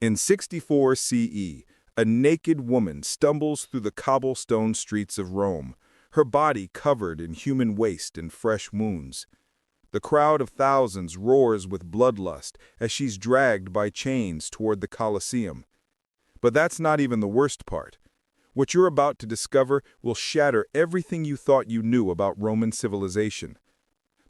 In 64 CE, a naked woman stumbles through the cobblestone streets of Rome, her body covered in human waste and fresh wounds. The crowd of thousands roars with bloodlust as she's dragged by chains toward the Colosseum. But that's not even the worst part. What you're about to discover will shatter everything you thought you knew about Roman civilization.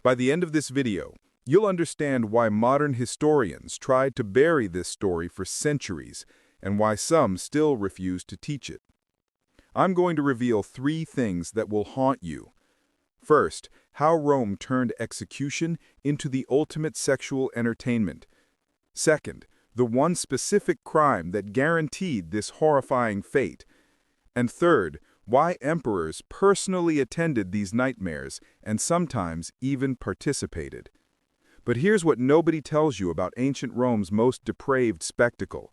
By the end of this video, you'll understand why modern historians tried to bury this story for centuries and why some still refuse to teach it. I'm going to reveal 3 things that will haunt you. First, how Rome turned execution into the ultimate sexual entertainment. Second, the one specific crime that guaranteed this horrifying fate. And third, why emperors personally attended these nightmares and sometimes even participated. But here's what nobody tells you about ancient Rome's most depraved spectacle.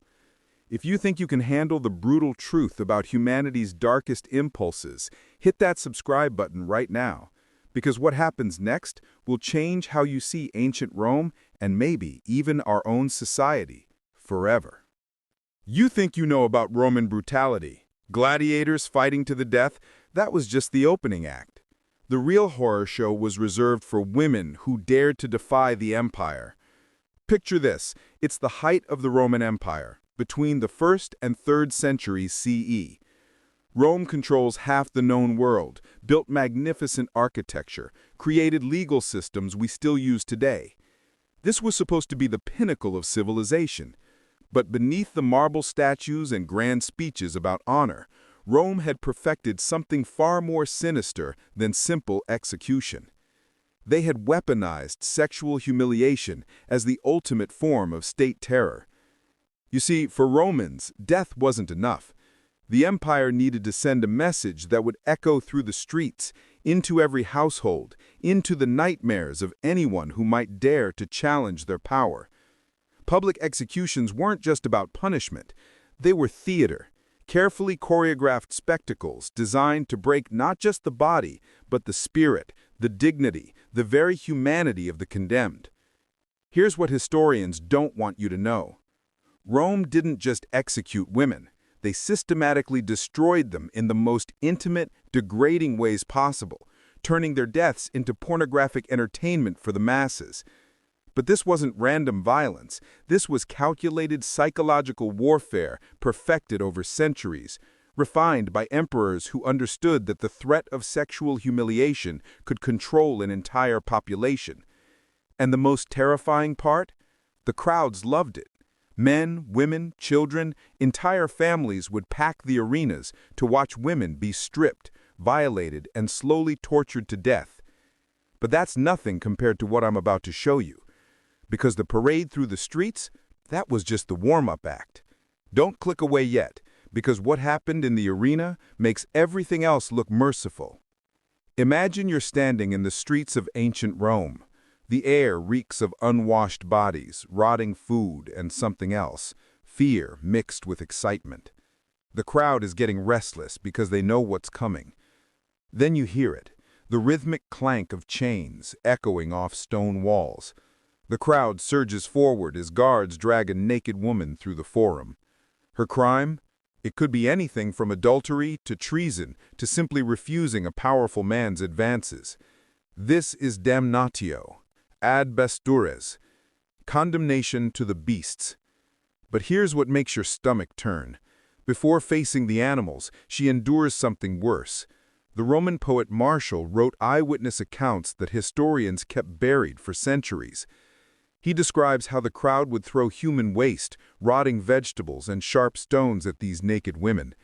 If you think you can handle the brutal truth about humanity's darkest impulses, hit that subscribe button right now, because what happens next will change how you see ancient Rome and maybe even our own society forever. You think you know about Roman brutality, gladiators fighting to the death? That was just the opening act. The real horror show was reserved for women who dared to defy the empire. Picture this, it's the height of the Roman Empire, between the 1st and 3rd centuries CE. Rome controls half the known world, built magnificent architecture, created legal systems we still use today. This was supposed to be the pinnacle of civilization. But beneath the marble statues and grand speeches about honor, Rome had perfected something far more sinister than simple execution. They had weaponized sexual humiliation as the ultimate form of state terror. You see, for Romans, death wasn't enough. The empire needed to send a message that would echo through the streets, into every household, into the nightmares of anyone who might dare to challenge their power. Public executions weren't just about punishment. They were theater, carefully choreographed spectacles designed to break not just the body, but the spirit, the dignity, the very humanity of the condemned. Here's what historians don't want you to know. Rome didn't just execute women. They systematically destroyed them in the most intimate, degrading ways possible, turning their deaths into pornographic entertainment for the masses. But this wasn't random violence. This was calculated psychological warfare perfected over centuries, refined by emperors who understood that the threat of sexual humiliation could control an entire population. And the most terrifying part? The crowds loved it. Men, women, children, entire families would pack the arenas to watch women be stripped, violated, and slowly tortured to death. But that's nothing compared to what I'm about to show you. Because the parade through the streets, that was just the warm-up act. Don't click away yet, because what happened in the arena makes everything else look merciful. Imagine you're standing in the streets of ancient Rome. The air reeks of unwashed bodies, rotting food, and something else, fear mixed with excitement. The crowd is getting restless because they know what's coming. Then you hear it, the rhythmic clank of chains echoing off stone walls. The crowd surges forward as guards drag a naked woman through the forum. Her crime? It could be anything from adultery to treason to simply refusing a powerful man's advances. This is damnatio, ad bestures, condemnation to the beasts. But here's what makes your stomach turn. Before facing the animals, she endures something worse. The Roman poet Martial wrote eyewitness accounts that historians kept buried for centuries. He describes how the crowd would throw human waste, rotting vegetables, and sharp stones at these naked women.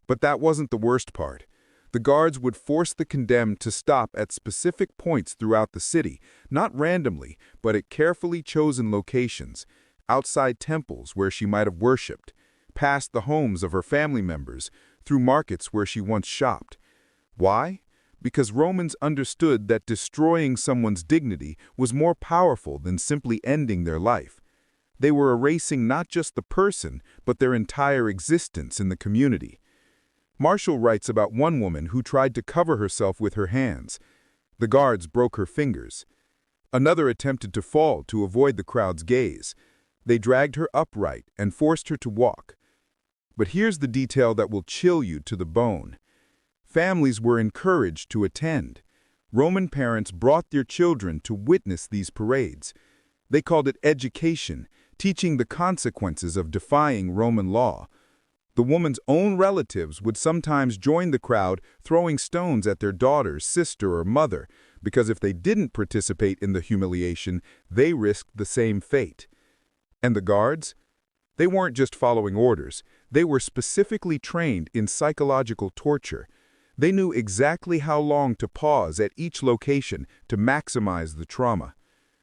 But that wasn't the worst part. The guards would force the condemned to stop at specific points throughout the city, not randomly, but at carefully chosen locations, outside temples where she might have worshipped, past the homes of her family members, through markets where she once shopped. Why? Because Romans understood that destroying someone's dignity was more powerful than simply ending their life. They were erasing not just the person, but their entire existence in the community. Martial writes about one woman who tried to cover herself with her hands. The guards broke her fingers. Another attempted to fall to avoid the crowd's gaze. They dragged her upright and forced her to walk. But here's the detail that will chill you to the bone. Families were encouraged to attend. Roman parents brought their children to witness these parades. They called it education, teaching the consequences of defying Roman law. The woman's own relatives would sometimes join the crowd, throwing stones at their daughter, sister, or mother, because if they didn't participate in the humiliation, they risked the same fate. And the guards? They weren't just following orders. They were specifically trained in psychological torture. They knew exactly how long to pause at each location to maximize the trauma.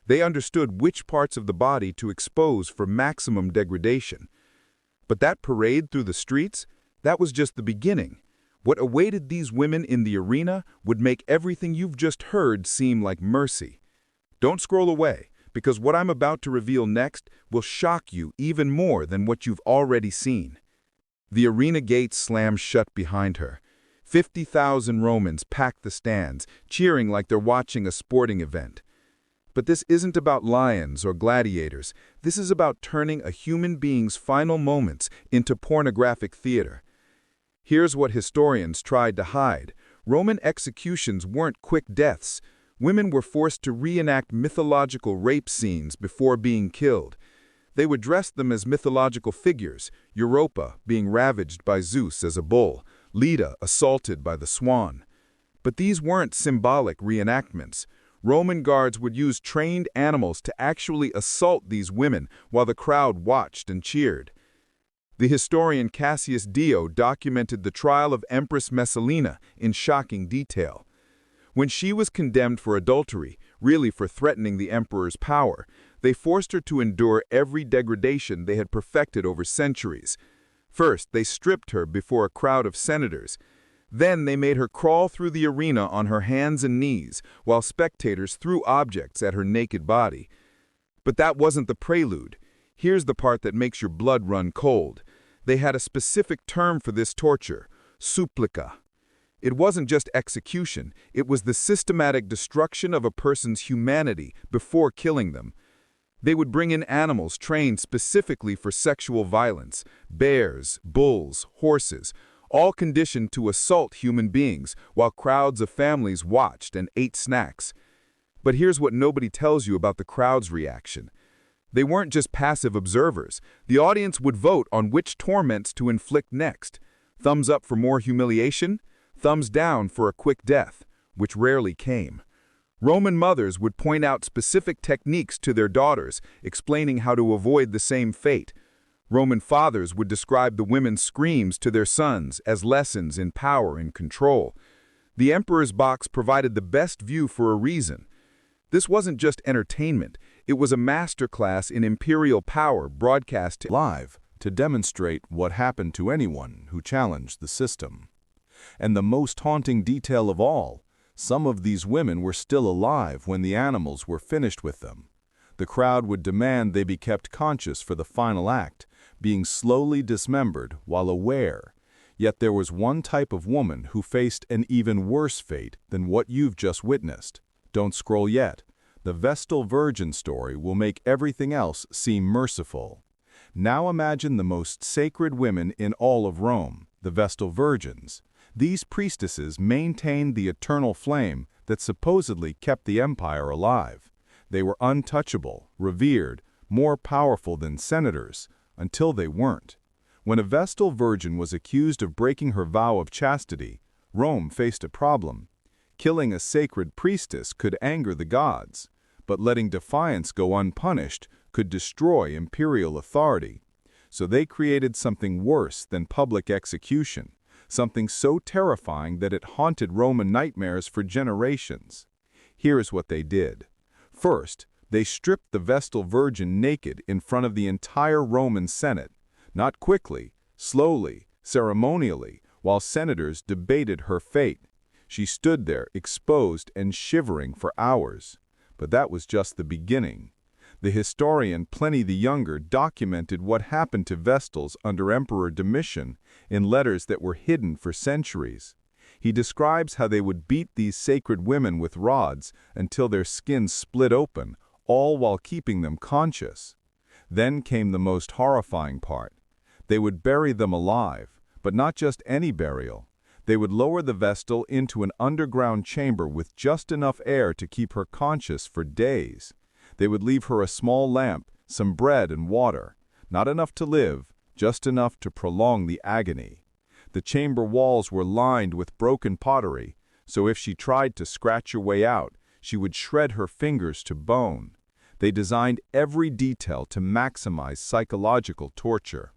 They understood which parts of the body to expose for maximum degradation. But that parade through the streets, that was just the beginning. What awaited these women in the arena would make everything you've just heard seem like mercy. Don't scroll away, because what I'm about to reveal next will shock you even more than what you've already seen. The arena gates slammed shut behind her. 50,000 Romans packed the stands, cheering like they're watching a sporting event. But this isn't about lions or gladiators. This is about turning a human being's final moments into pornographic theater. Here's what historians tried to hide. Roman executions weren't quick deaths. Women were forced to reenact mythological rape scenes before being killed. They would dress them as mythological figures, Europa being ravaged by Zeus as a bull, Leda assaulted by the swan. But these weren't symbolic reenactments. Roman guards would use trained animals to actually assault these women while the crowd watched and cheered. The historian Cassius Dio documented the trial of Empress Messalina in shocking detail. When she was condemned for adultery, really for threatening the emperor's power, they forced her to endure every degradation they had perfected over centuries. First, they stripped her before a crowd of senators. Then they made her crawl through the arena on her hands and knees while spectators threw objects at her naked body. But that wasn't the prelude. Here's the part that makes your blood run cold. They had a specific term for this torture, supplica. It wasn't just execution, it was the systematic destruction of a person's humanity before killing them. They would bring in animals trained specifically for sexual violence, bears, bulls, horses, all conditioned to assault human beings while crowds of families watched and ate snacks. But here's what nobody tells you about the crowd's reaction. They weren't just passive observers. The audience would vote on which torments to inflict next. Thumbs up for more humiliation, thumbs down for a quick death, which rarely came. Roman mothers would point out specific techniques to their daughters, explaining how to avoid the same fate. Roman fathers would describe the women's screams to their sons as lessons in power and control. The emperor's box provided the best view for a reason. This wasn't just entertainment, it was a masterclass in imperial power broadcast live to demonstrate what happened to anyone who challenged the system. And the most haunting detail of all, some of these women were still alive when the animals were finished with them. The crowd would demand they be kept conscious for the final act, being slowly dismembered while aware. Yet there was one type of woman who faced an even worse fate than what you've just witnessed. Don't scroll yet. The Vestal Virgin story will make everything else seem merciful. Now imagine the most sacred women in all of Rome, the Vestal Virgins. These priestesses maintained the eternal flame that supposedly kept the empire alive. They were untouchable, revered, more powerful than senators, until they weren't. When a Vestal Virgin was accused of breaking her vow of chastity, Rome faced a problem. Killing a sacred priestess could anger the gods, but letting defiance go unpunished could destroy imperial authority. So they created something worse than public execution, something so terrifying that it haunted Roman nightmares for generations. Here's what they did. First, they stripped the Vestal Virgin naked in front of the entire Roman Senate, not quickly, slowly, ceremonially, while senators debated her fate. She stood there, exposed and shivering for hours. But that was just the beginning. The historian Pliny the Younger documented what happened to Vestals under Emperor Domitian in letters that were hidden for centuries. He describes how they would beat these sacred women with rods until their skin split open, all while keeping them conscious. Then came the most horrifying part. They would bury them alive, but not just any burial. They would lower the Vestal into an underground chamber with just enough air to keep her conscious for days. They would leave her a small lamp, some bread and water. Not enough to live, just enough to prolong the agony. The chamber walls were lined with broken pottery, so if she tried to scratch her way out, she would shred her fingers to bone. They designed every detail to maximize psychological torture.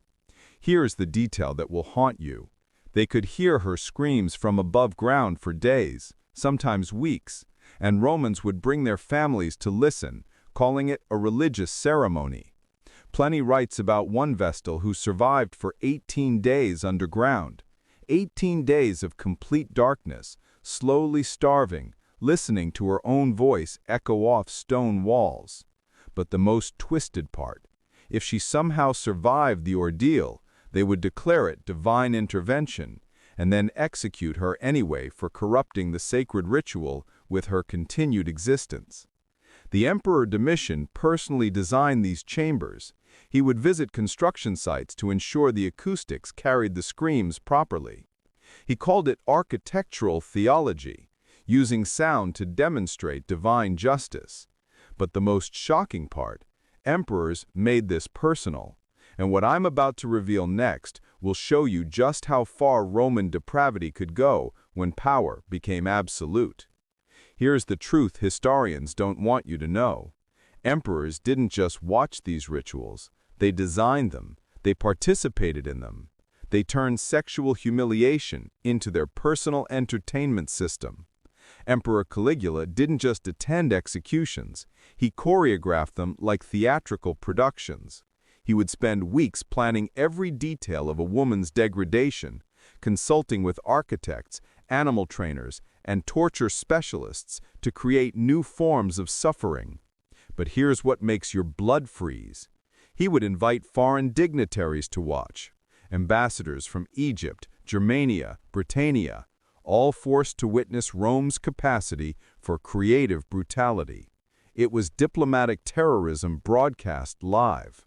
Here's the detail that will haunt you. They could hear her screams from above ground for days, sometimes weeks, and Romans would bring their families to listen, calling it a religious ceremony. Pliny writes about one Vestal who survived for 18 days underground. 18 days of complete darkness, slowly starving, listening to her own voice echo off stone walls. But the most twisted part, if she somehow survived the ordeal, they would declare it divine intervention, and then execute her anyway for corrupting the sacred ritual with her continued existence. The Emperor Domitian personally designed these chambers. He would visit construction sites to ensure the acoustics carried the screams properly. He called it architectural theology, using sound to demonstrate divine justice. But the most shocking part, emperors made this personal. And what I'm about to reveal next will show you just how far Roman depravity could go when power became absolute. Here's the truth historians don't want you to know. Emperors didn't just watch these rituals, they designed them, they participated in them. They turned sexual humiliation into their personal entertainment system. Emperor Caligula didn't just attend executions, he choreographed them like theatrical productions. He would spend weeks planning every detail of a woman's degradation, consulting with architects, animal trainers, and torture specialists to create new forms of suffering. But here's what makes your blood freeze. He would invite foreign dignitaries to watch, ambassadors from Egypt, Germania, Britannia, all forced to witness Rome's capacity for creative brutality. It was diplomatic terrorism broadcast live.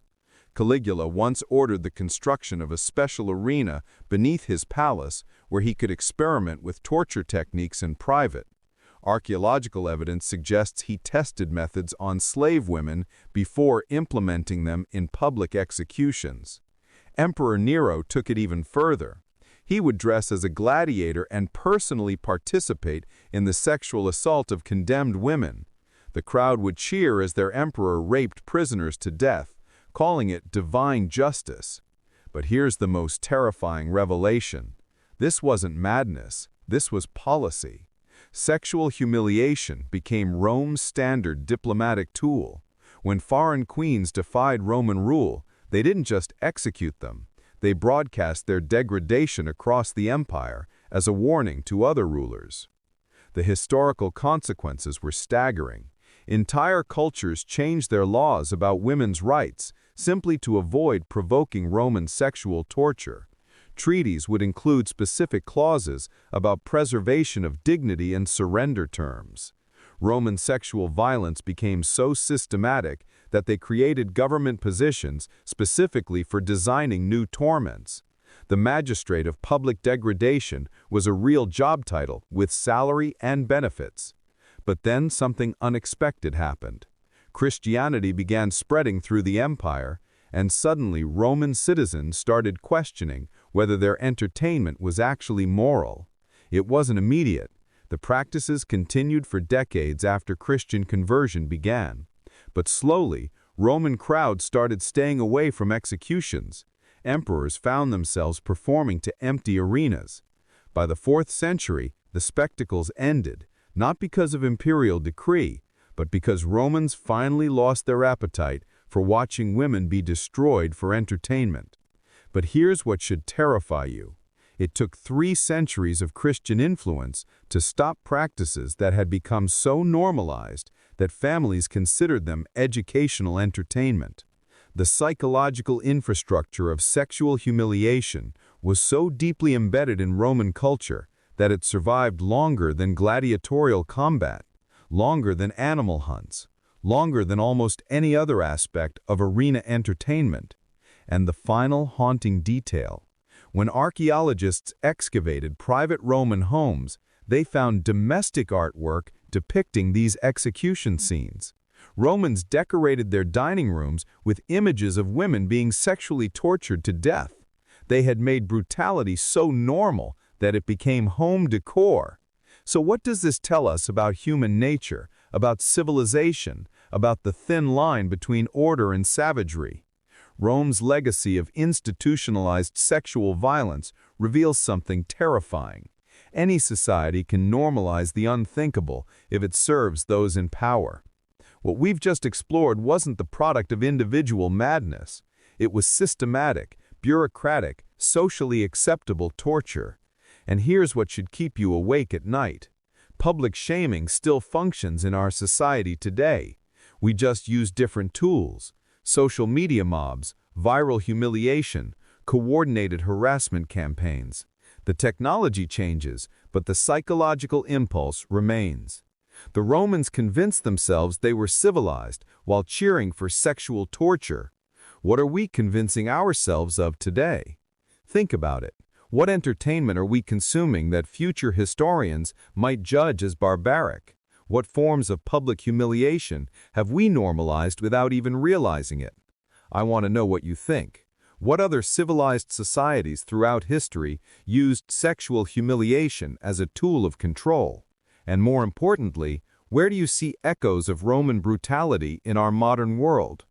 Caligula once ordered the construction of a special arena beneath his palace where he could experiment with torture techniques in private. Archaeological evidence suggests he tested methods on slave women before implementing them in public executions. Emperor Nero took it even further. He would dress as a gladiator and personally participate in the sexual assault of condemned women. The crowd would cheer as their emperor raped prisoners to death, calling it divine justice. But here's the most terrifying revelation. This wasn't madness, this was policy. Sexual humiliation became Rome's standard diplomatic tool. When foreign queens defied Roman rule, they didn't just execute them, they broadcast their degradation across the empire as a warning to other rulers. The historical consequences were staggering. Entire cultures changed their laws about women's rights simply to avoid provoking Roman sexual torture. Treaties would include specific clauses about preservation of dignity and surrender terms. Roman sexual violence became so systematic that they created government positions specifically for designing new torments. The magistrate of public degradation was a real job title with salary and benefits. But then something unexpected happened. Christianity began spreading through the empire, and suddenly Roman citizens started questioning whether their entertainment was actually moral. It wasn't immediate. The practices continued for decades after Christian conversion began. But slowly, Roman crowds started staying away from executions. Emperors found themselves performing to empty arenas. By the 4th century, the spectacles ended, not because of imperial decree, but because Romans finally lost their appetite for watching women be destroyed for entertainment. But here's what should terrify you. It took 3 centuries of Christian influence to stop practices that had become so normalized that families considered them educational entertainment. The psychological infrastructure of sexual humiliation was so deeply embedded in Roman culture that it survived longer than gladiatorial combat, longer than animal hunts, longer than almost any other aspect of arena entertainment. And the final haunting detail: when archaeologists excavated private Roman homes, they found domestic artwork depicting these execution scenes. Romans decorated their dining rooms with images of women being sexually tortured to death. They had made brutality so normal that it became home decor. So what does this tell us about human nature, about civilization, about the thin line between order and savagery? Rome's legacy of institutionalized sexual violence reveals something terrifying. Any society can normalize the unthinkable if it serves those in power. What we've just explored wasn't the product of individual madness. It was systematic, bureaucratic, socially acceptable torture. And here's what should keep you awake at night. Public shaming still functions in our society today. We just use different tools: social media mobs, viral humiliation, coordinated harassment campaigns. The technology changes, but the psychological impulse remains. The Romans convinced themselves they were civilized while cheering for sexual torture. What are we convincing ourselves of today? Think about it. What entertainment are we consuming that future historians might judge as barbaric? What forms of public humiliation have we normalized without even realizing it? I want to know what you think. What other civilized societies throughout history used sexual humiliation as a tool of control? And more importantly, where do you see echoes of Roman brutality in our modern world?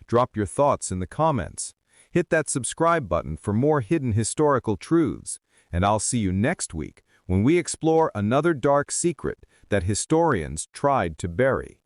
Drop your thoughts in the comments. Hit that subscribe button for more hidden historical truths, and I'll see you next week when we explore another dark secret that historians tried to bury.